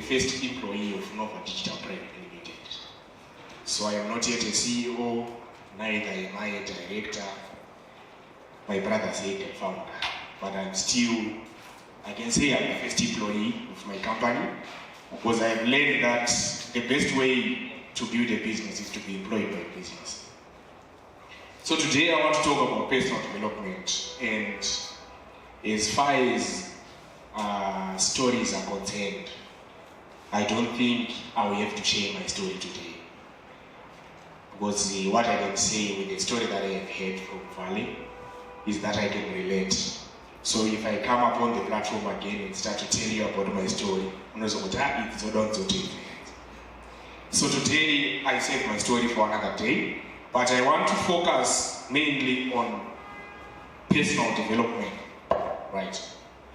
first employee of Nova Digital Private Limited. So I am not yet a CEO, neither am I a director. My brother's yet a founder, but I'm still, I can say I'm the first employee of my company, because I've learned that the best way to build a business is to be employed by a business. So today I want to talk about personal development, and as far as stories are concerned, I don't think I will have to share my story today, because what I can say with the story that I have heard from Valley is that I can relate. So if I come up on the platform again and start to tell you about my story, so today I save my story for another day, but I want to focus mainly on personal development, right?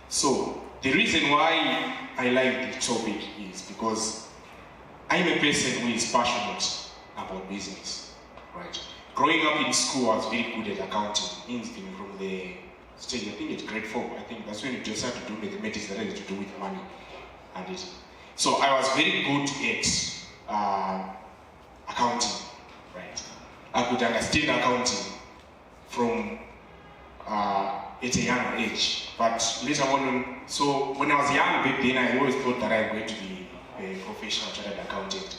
So the reason why I like this topic is because I'm a person who is passionate about business, right? Growing up in school, I was very good at accounting, anything from the stage, I think it's grade 4, I think that's when you just had to do mathematics that had to do with money and it. So I was very good at accounting, right? I could understand accounting from at a young age, but later on, so when I was young back then, I always thought that I was going to be a professional chartered accountant,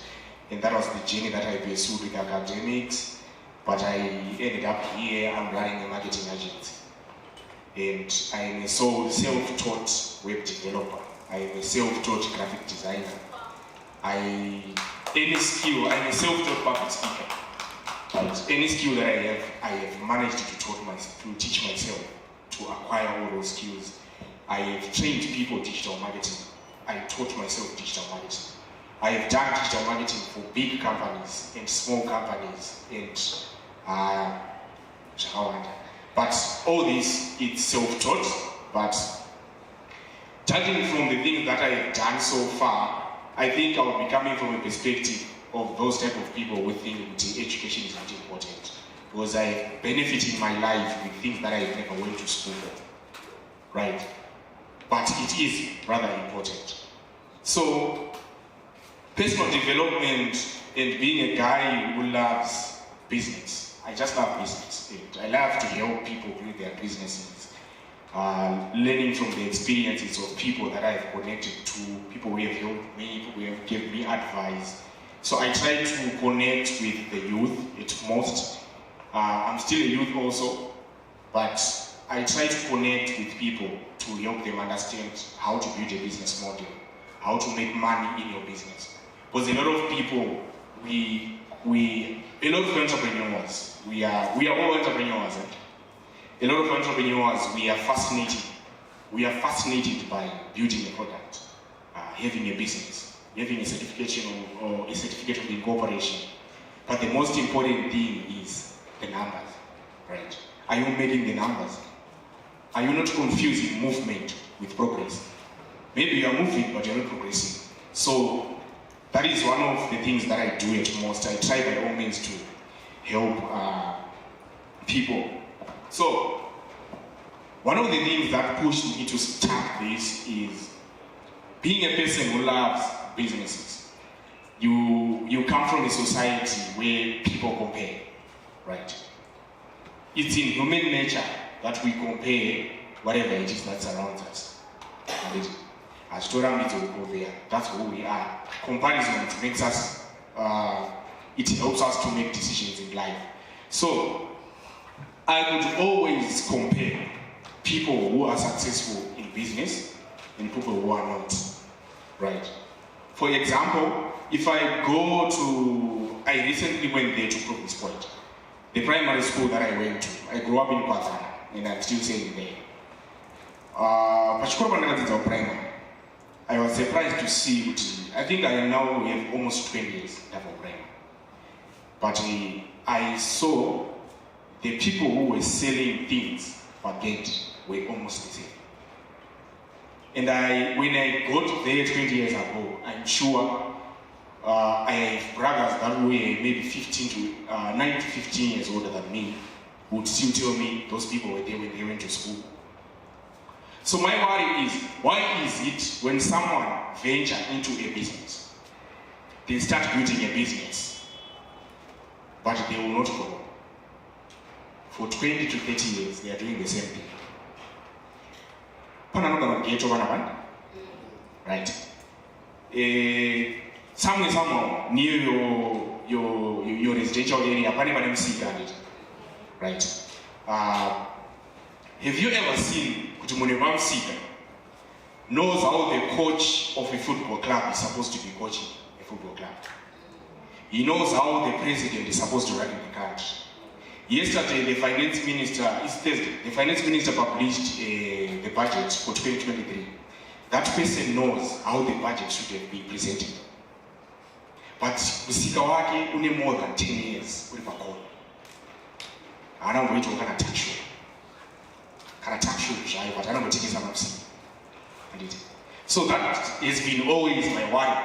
and that was the journey that I pursued with academics. But I ended up here, I'm running a marketing agency. And I am a self-taught web developer. I am a self-taught graphic designer. I'm a self-taught public speaker. But any skill that I have managed to teach myself to acquire all those skills. I have trained people digital marketing. I taught myself digital marketing. I have done digital marketing for big companies and small companies and but all this, it's self-taught, but judging from the things that I have done so far, I think I will be coming from a perspective of those type of people who think education is not important, because I have benefited in my life with things that I never went to school for, right? But it is rather important. So, personal development and being a guy who loves business. I just love business. I love to help people build their businesses. Learning from the experiences of people that I've connected to, people who have helped me, people who have given me advice. So I try to connect with the youth at most. I'm still a youth also, but I try to connect with people to help them understand how to build a business model, how to make money in your business. Because a lot of people, a lot of entrepreneurs, we are all entrepreneurs. A lot of entrepreneurs, we are fascinated. We are fascinated by building a product, having a business, having a certification or a certificate of incorporation. But the most important thing is the numbers, right? Are you making the numbers? Are you not confusing movement with progress? Maybe you are moving, but you're not progressing. So that is one of the things that I do at most. I try by all means to help people. So, one of the things that pushed me to start this is being a person who loves businesses. You come from a society where people compare, right? It's in human nature that we compare whatever it is that surrounds us. As that's who we are. Comparison, it makes us, it helps us to make decisions in life. So, I would always compare people who are successful in business and people who are not, right? For example, if I recently went there to prove this point. The primary school that I went to, I grew up in Kwazana, and I'm still staying there. Primary. I was surprised to see, I think I now have almost 20 years of primary. But I saw the people who were selling things per gate were almost the same. And when I got there 20 years ago, I'm sure I have brothers that were maybe 9 to 15 years older than me, would still tell me those people were there when they went to school. So my worry is, why is it when someone venture into a business, they start building a business, but they will not grow? For 20 to 30 years, they are doing the same thing. Right? Somehow near your residential area, right? Have you ever seen Kutumuneva Msika knows how the coach of a football club is supposed to be coaching a football club? He knows how the president is supposed to run the country. Yesterday, the finance minister, it's Thursday, the finance minister published the budget for 2023. That person knows how the budget should have been presented. But Msika wake une more than 10 years with Makolo. I don't know what kind of tax you. Kind of tax you, but I don't know what it is. So that has been always my worry.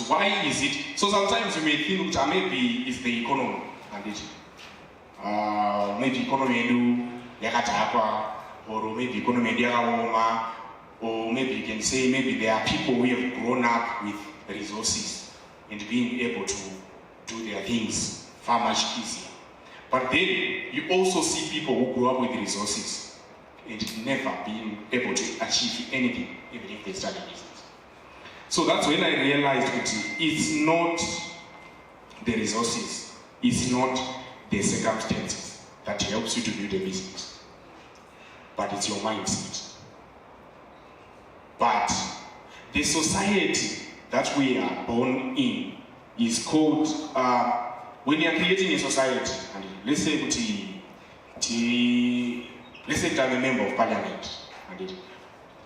Why is it? So sometimes you may think that maybe it's the economy, maybe economy or maybe economy or maybe you can say maybe there are people who have grown up with resources and being able to do their things far much easier. But then you also see people who grew up with resources and never being able to achieve anything, even if they start a business. So that's when I realized that it's not the resources, it's not the circumstances that helps you to build a business, but it's your mindset. But the society that we are born in is called, when you are creating a society, and let's say I'm a member of parliament, and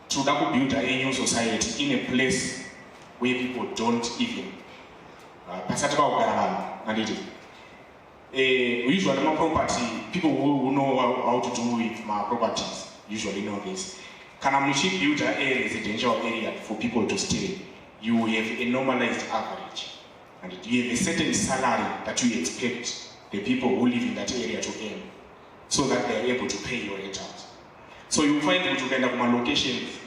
to build a new society in a place where people don't even usually my property, people who know how to do with my properties usually know this. Can I build a residential area for people to stay? You have a normalized average, and you have a certain salary that you expect the people who live in that area to earn, so that they are able to pay your rent out. So you find that you can have my locations,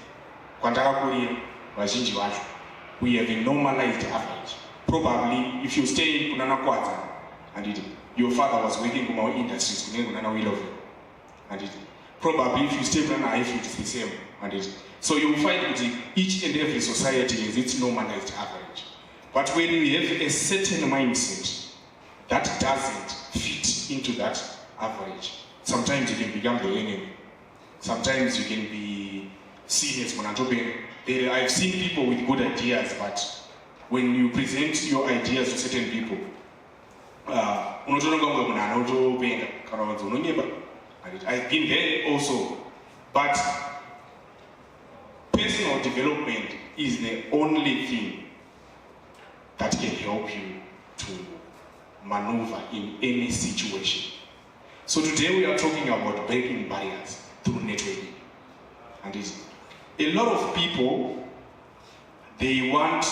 we have a normalized average. Probably if you stay in Kunana Kwata, and your father was working in our industries, and probably if you stay in Kunana Ife, it's the same. So you find that each and every society has its normalized average. But when you have a certain mindset that doesn't fit into that average, sometimes you can become the enemy. Sometimes you can be seen as Monatopen. I've seen people with good ideas, but when you present your ideas to certain people, I've been there also. But personal development is the only thing that can help you to maneuver in any situation. So today we are talking about breaking barriers through networking. And a lot of people, they want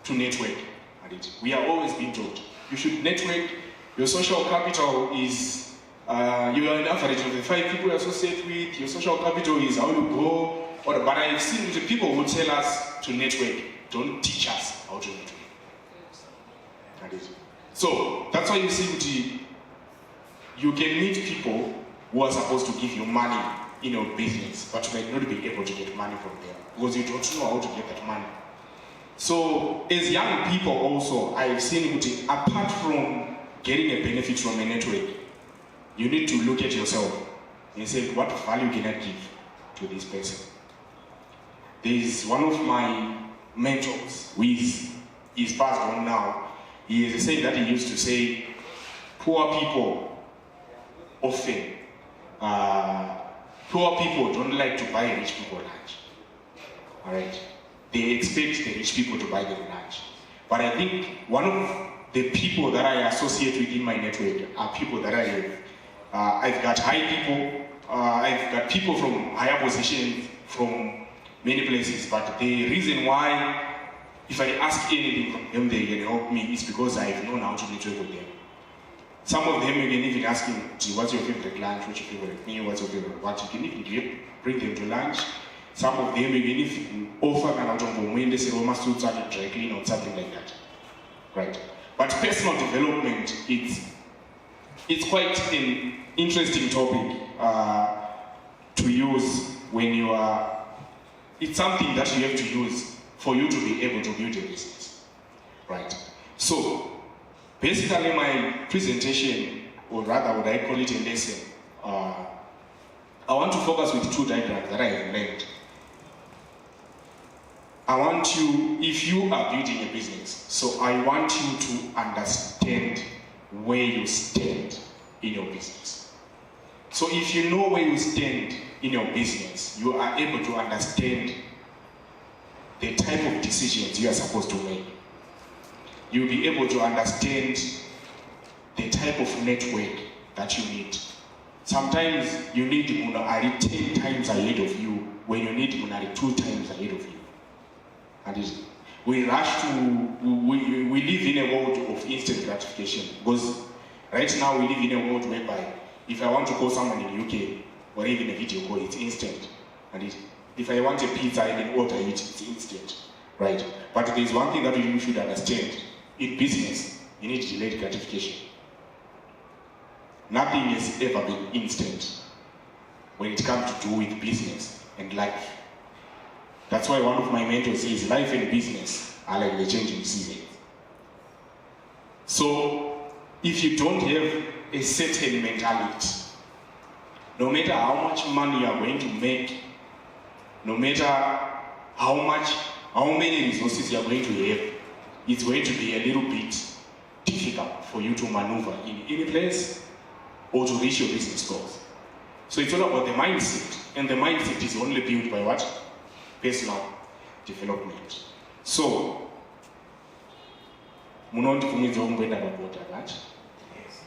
to network. And we are always being told, you should network. Your social capital is, you are an average of the 5 people you associate with. Your social capital is how you go. But I've seen the people who tell us to network, don't teach us how to network. So that's why you see you can meet people who are supposed to give you money in your business, but you might not be able to get money from them because you don't know how to get that money. So as young people also, I've seen apart from getting a benefit from a network, you need to look at yourself and say, what value can I give to this person? There is one of my mentors who is passed on now. He is saying that he used to say, poor people often, poor people don't like to buy rich people lunch. All right, they expect the rich people to buy them lunch. But I think one of the people that I associate with in my network are people that I have. I've got high people, I've got people from higher positions, from many places, but the reason why, if I ask anything from them, they can help me, is because I've known how to network with them. Some of them you can even ask him, what's your favorite lunch, what's your favorite meal, what's your favorite what? You can even bring them to lunch. Some of them, even if you offer an automobile, say, suits are dry clean or something like that. Right? But personal development, it's quite an interesting topic to use when you are, it's something that you have to use for you to be able to build a business. Right? So, basically my presentation, or rather would I call it a lesson, I want to focus with two diagrams that I have learned. I want you, if you are building a business, so I want you to understand where you stand in your business. So if you know where you stand in your business, you are able to understand the type of decisions you are supposed to make. You'll be able to understand the type of network that you need. Sometimes you need Munari 10 times ahead of you when you need Munari 2 times ahead of you. And we rush to, we live in a world of instant gratification, because right now we live in a world whereby if I want to call someone in the UK or even a video call, it's instant. And if I want a pizza, I can order it, it's instant, right? But there's one thing that you should understand. In business, you need delayed gratification. Nothing has ever been instant when it comes to do with business and life. That's why one of my mentors says life and business are like the changing seasons. So if you don't have a certain mentality, no matter how much money you are going to make, no matter how many resources you are going to have, it's going to be a little bit difficult for you to maneuver in any place or to reach your business goals. So it's all about the mindset, and the mindset is only built by what? Personal development. So, munondi kumidza kumboenda pabota right? Yes.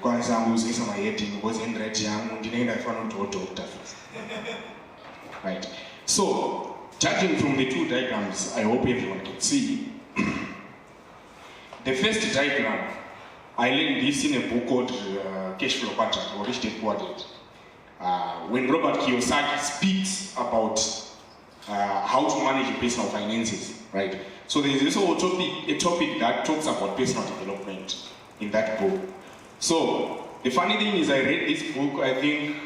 Kwanza nguzisa my heading because in red yangu ndinenda fana to doctor. Right. So, judging from the two diagrams, I hope everyone can see. The first diagram, I learned this in a book called Cash Flow Pattern or Rich Dad Poor Dad. When Robert Kiyosaki speaks about how to manage your personal finances, right? So there is also a topic that talks about personal development in that book. So, the funny thing is I read this book, I think,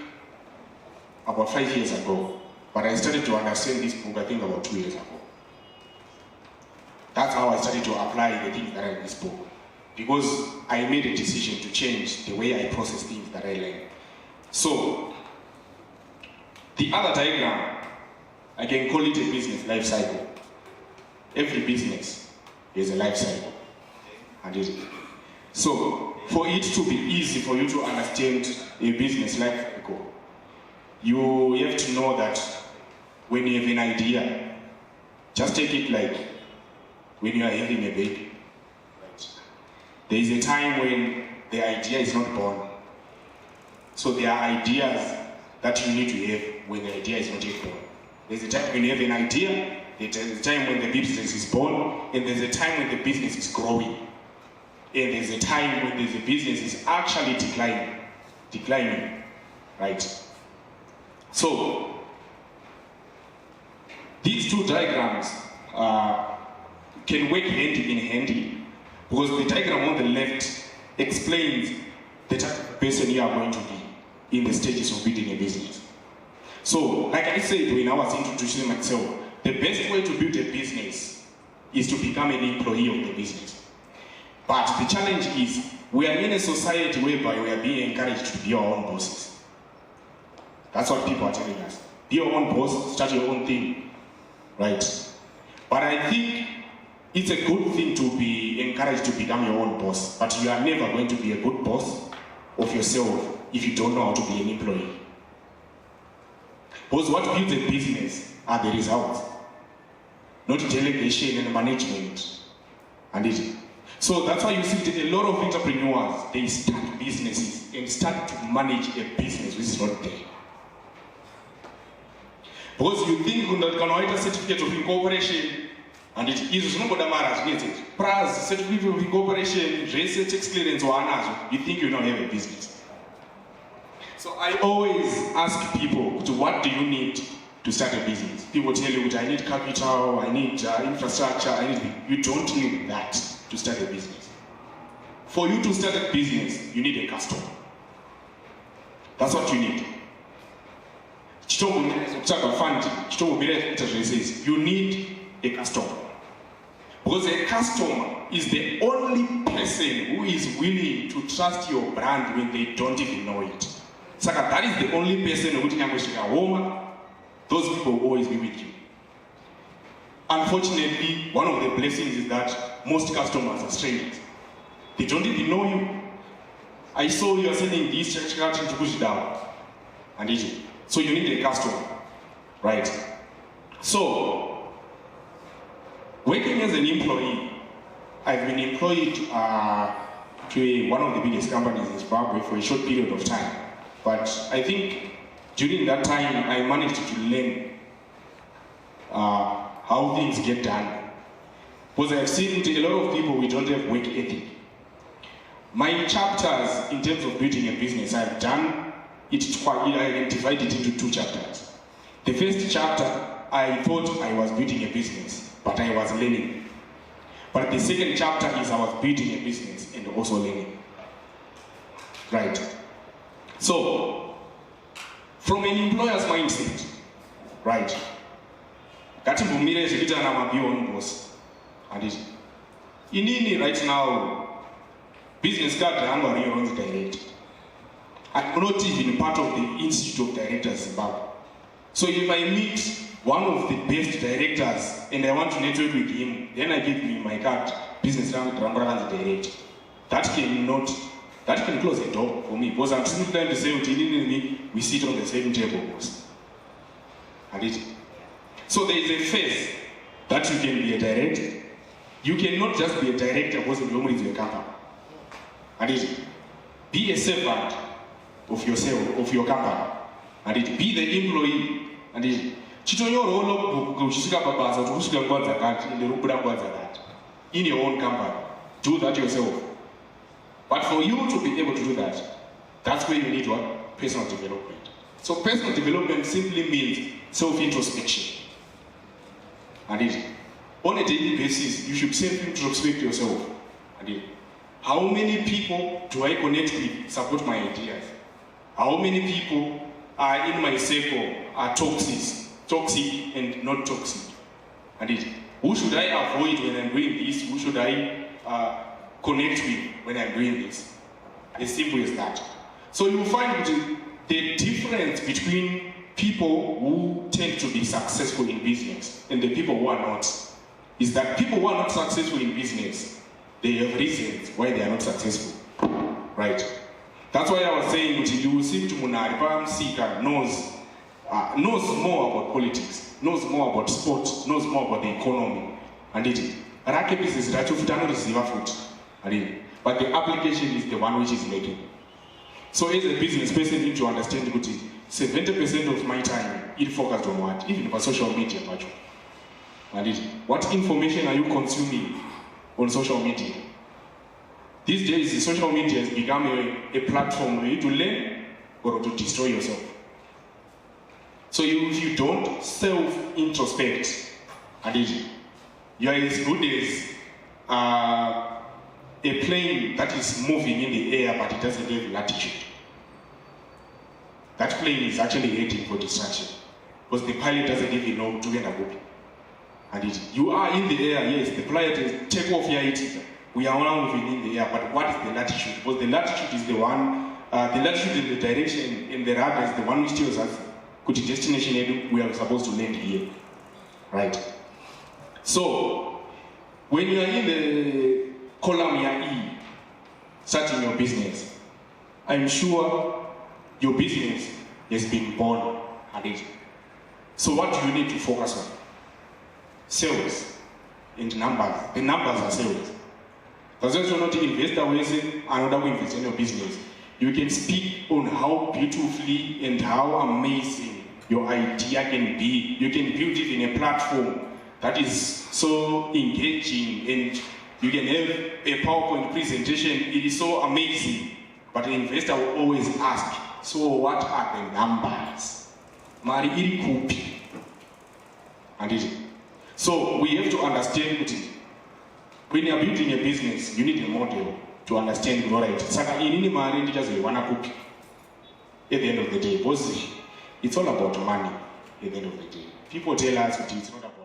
about 5 years ago. But I started to understand this book, I think, about 2 years ago. That's how I started to apply the things that I read in this book. Because I made a decision to change the way I process things that I learn. So, the other diagram, I can call it a business life cycle. Every business is a life cycle. So, for it to be easy for you to understand a business life cycle, you have to know that when you have an idea, just take it like when you are having a baby. Right? There is a time when the idea is not born. So there are ideas that you need to have when the idea is not yet born. There's a time when you have an idea, there's a time when the business is born, and there's a time when the business is growing. And there's a time when the business is actually declining, right? So, these two diagrams can work hand in hand, because the diagram on the left explains the type of person you are going to be in the stages of building a business. So, like I said when I was introducing myself, the best way to build a business is to become an employee of the business. But the challenge is, we are in a society whereby we are being encouraged to be our own bosses. That's what people are telling us. Be your own boss, start your own thing, right? But I think it's a good thing to be encouraged to become your own boss, but you are never going to be a good boss of yourself if you don't know how to be an employee. Because what builds a business are the results, not delegation and management. So that's why you see that a lot of entrepreneurs, they start businesses and start to manage a business which is not there. Because you think that can write a certificate of incorporation and it is not what a plus certificate of incorporation, tax clearance or another, you think you now have a business. So I always ask people, what do you need to start a business? People tell you, I need capital, I need infrastructure, you don't need that to start a business. For you to start a business, you need a customer. That's what you need. You need a customer. Because a customer is the only person who is willing to trust your brand when they don't even know it. So that is the only person who those people will always be with you. Unfortunately, one of the blessings is that most customers are strangers. They don't even know you. I saw you are selling this church card to push it down. So you need a customer, right? So, working as an employee, I've been employed to one of the biggest companies in Zimbabwe for a short period of time. But I think during that time, I managed to learn how things get done. Because I've seen with a lot of people, we don't have work ethic. My chapters in terms of building a business, I've done it twice. I divided it into 2 chapters. The first chapter, I thought I was building a business, but I was learning. But the second chapter is I was building a business and also learning. Right. So, from an employer's mindset, right? Gatimbumire zvekuti ana be own boss. Inini right now, business card yangu runs direct. I'm not even part of the Institute of Directors Zimbabwe. So if I meet one of the best directors and I want to network with him, then I give me my card, business card runs direct. That can close the door for me because I'm simply trying to say, we sit on the same table. So there is a phase that you can be a director. You cannot just be a director because you belong to a company. Be a servant of yourself, of your company. Be the employee. In your own company. Do that yourself. But for you to be able to do that, that's where you need what? Personal development. So personal development simply means self-introspection. On a daily basis, you should self-introspect yourself. How many people do I connect with, support my ideas? How many people are in my circle are toxic and not toxic? Who should I avoid when I'm doing this? Who should I connect with when I'm doing this? As simple as that. So you find the difference between people who tend to be successful in business and the people who are not is that people who are not successful in business, they have reasons why they are not successful, right? That's why I was saying you will see Munari Sika knows more about politics, knows more about sport, knows more about the economy, and Rake business that you but the application is the one which is making. So as a business person, you need to understand that 70% of my time is focused on what? Even about social media. What information are you consuming on social media? These days, the social media has become a platform where you to learn or to destroy yourself. So if you don't self-introspect, you are as good as a plane that is moving in the air but it doesn't have latitude. That plane is actually heading for destruction because the pilot doesn't even know to where to go. You are in the air, yes, the pilot is take off your it. We are now moving in the air, but what is the latitude? Because the latitude is the one, the latitude in the direction in the radar is the one which tells us which destination we are supposed to land here, right? So when you are in the column E, starting your business, I'm sure your business has been born already. So what do you need to focus on? Sales and numbers. The numbers are sales. Because you're not an investor who is another way invest in your business. You can speak on how beautifully and how amazing your idea can be. You can build it in a platform that is so engaging, and you can have a PowerPoint presentation. It is so amazing. But the investor will always ask, so what are the numbers? Mari iri kupi. And it. So we have to understand it. When you are building a business, you need a model to understand it, right? Saka inini mari ndichazoiwana kupi at the end of the day. Because it's all about money at the end of the day. People tell us it's not about